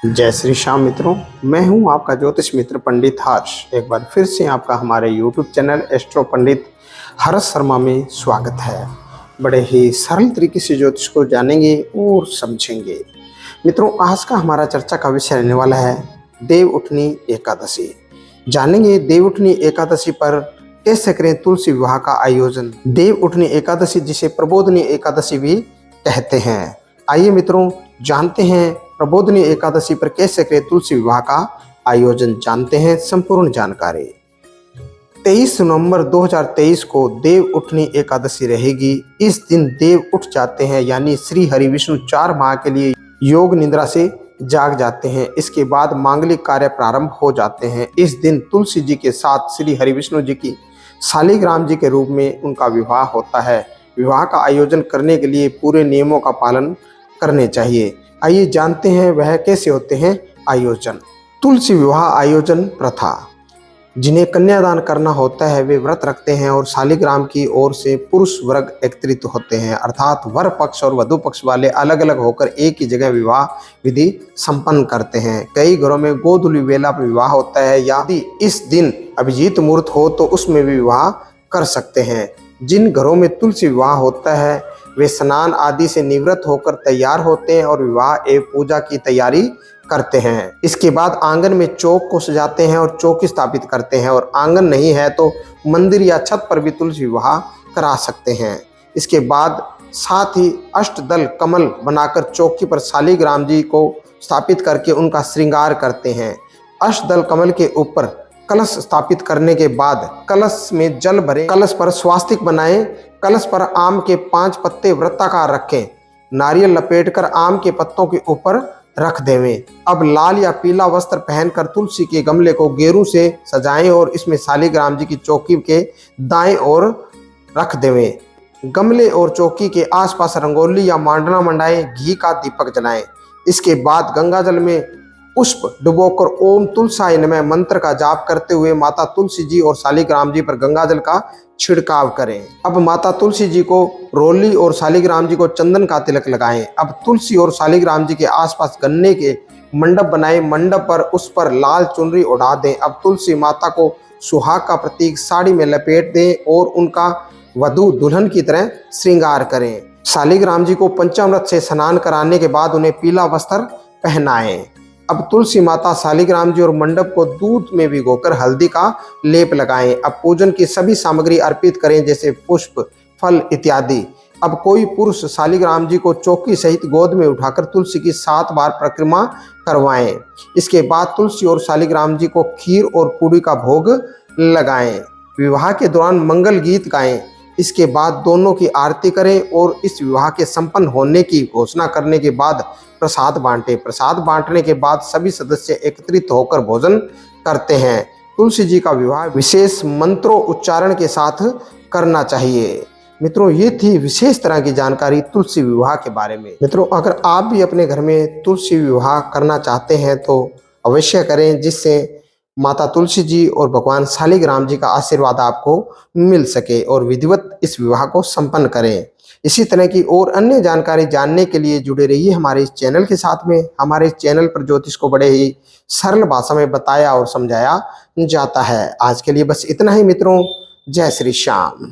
जय श्री श्याम मित्रों, मैं हूं आपका ज्योतिष मित्र पंडित हर्ष। एक बार फिर से आपका हमारे YouTube चैनल एस्ट्रो पंडित हर्ष शर्मा में स्वागत है। बड़े ही सरल तरीके से ज्योतिष को जानेंगे और समझेंगे। मित्रों, आज का हमारा चर्चा का विषय रहने वाला है देवउठनी एकादशी। जानेंगे देवउठनी एकादशी पर कैसे करें तुलसी विवाह का आयोजन। देवउठनी एकादशी जिसे प्रबोधनी एकादशी भी कहते हैं। आइए मित्रों, जानते हैं प्रबोधनी एकादशी पर कैसे करें तुलसी विवाह का आयोजन। जानते हैं संपूर्ण जानकारी। 23 नवंबर 2023 को देवउठनी एकादशी रहेगी। इस दिन देव उठ जाते हैं, यानी श्री हरि विष्णु 4 माह के लिए योग निद्रा से जाग जाते हैं। इसके बाद मांगलिक कार्य प्रारंभ हो जाते हैं। इस दिन तुलसी जी के साथ श्री हरि विष्णु जी की शालिग्राम जी के रूप में उनका विवाह होता है। विवाह का आयोजन करने के लिए पूरे नियमों का पालन करने चाहिए। आइए जानते हैं वह कैसे होते हैं आयोजन। तुलसी विवाह आयोजन प्रथा। जिन्हें कन्यादान करना होता है वे व्रत रखते हैं और शालिग्राम की ओर से पुरुष वर्ग एकत्रित होते हैं, अर्थात वर पक्ष और वधु पक्ष वाले अलग अलग होकर एक ही जगह विवाह विधि संपन्न करते हैं। कई घरों में गोधूली वेला पर विवाह होता है, यदि इस दिन अभिजीत मुहूर्त हो तो उसमें भी विवाह कर सकते हैं। जिन घरों में तुलसी विवाह होता है वे स्नान आदि से निवृत्त होकर तैयार होते हैं और विवाह एवं पूजा की तैयारी करते हैं। इसके बाद आंगन में चौक को सजाते हैं और चौकी स्थापित करते हैं, और आंगन नहीं है तो मंदिर या छत पर भी तुलसी विवाह करा सकते हैं। इसके बाद साथ ही अष्टदल कमल बनाकर चौकी पर शालिग्राम जी को स्थापित करके उनका श्रृंगार करते हैं। अष्टदल कमल के ऊपर कलश स्थापित करने के बाद कलश में जल भरें, कलश पर स्वास्तिक बनाएं, कलश पर आम के 5 पत्ते वृत्ताकार रखें, नारियल लपेटकर आम के पत्तों के ऊपर रख देवें। अब लाल या पीला वस्त्र पहनकर तुलसी के गमले को गेरू से सजाएं और इसमें शालिग्राम जी की चौकी के दाएं ओर रख देवें। गमले और चौकी के आसपास रंगोली या मांडना मंडाएं, घी का दीपक जलाएं। इसके बाद गंगा जल में पुष्प डुबोकर ओम तुलसाय नमः मंत्र का जाप करते हुए माता तुलसी जी और शालिग्राम जी पर गंगा जल का छिड़काव करें। अब माता तुलसी जी को रोली और शालिग्राम जी को चंदन का तिलक लगाएं। अब तुलसी और शालिग्राम जी के आसपास गन्ने के मंडप बनाएं, मंडप पर उस पर लाल चुनरी उड़ा दें। अब तुलसी माता को सुहाग का प्रतीक साड़ी में लपेट दें और उनका वधू दुल्हन की तरह श्रृंगार करें। शालिग्राम जी को पंचामृत से स्नान कराने के बाद उन्हें पीला वस्त्र पहनाएं। अब तुलसी माता शालिग्राम जी और मंडप को दूध में भिगोकर हल्दी का लेप लगाएं। अब पूजन की सभी सामग्री अर्पित करें, जैसे पुष्प, फल इत्यादि। अब कोई पुरुष शालिग्राम जी को चौकी सहित गोद में उठाकर तुलसी की 7 बार परिक्रमा करवाएं। इसके बाद तुलसी और शालिग्राम जी को खीर और पूड़ी का भोग लगाएं। विवाह के दौरान मंगल गीत गाएं। इसके बाद दोनों की आरती करें और इस विवाह के संपन्न होने की घोषणा करने के बाद प्रसाद बांटें। प्रसाद बांटने के बाद सभी सदस्य एकत्रित होकर भोजन करते हैं। तुलसी जी का विवाह विशेष मंत्रों उच्चारण के साथ करना चाहिए। मित्रों, ये थी विशेष तरह की जानकारी तुलसी विवाह के बारे में। मित्रों, अगर आप भी अपने घर में तुलसी विवाह करना चाहते हैं तो अवश्य करें, जिससे माता तुलसी जी और भगवान शालिग्राम जी का आशीर्वाद आपको मिल सके और विधिवत इस विवाह को संपन्न करें। इसी तरह की और अन्य जानकारी जानने के लिए जुड़े रहिए हमारे इस चैनल के साथ में। हमारे इस चैनल पर ज्योतिष को बड़े ही सरल भाषा में बताया और समझाया जाता है। आज के लिए बस इतना ही मित्रों। जय श्री श्याम।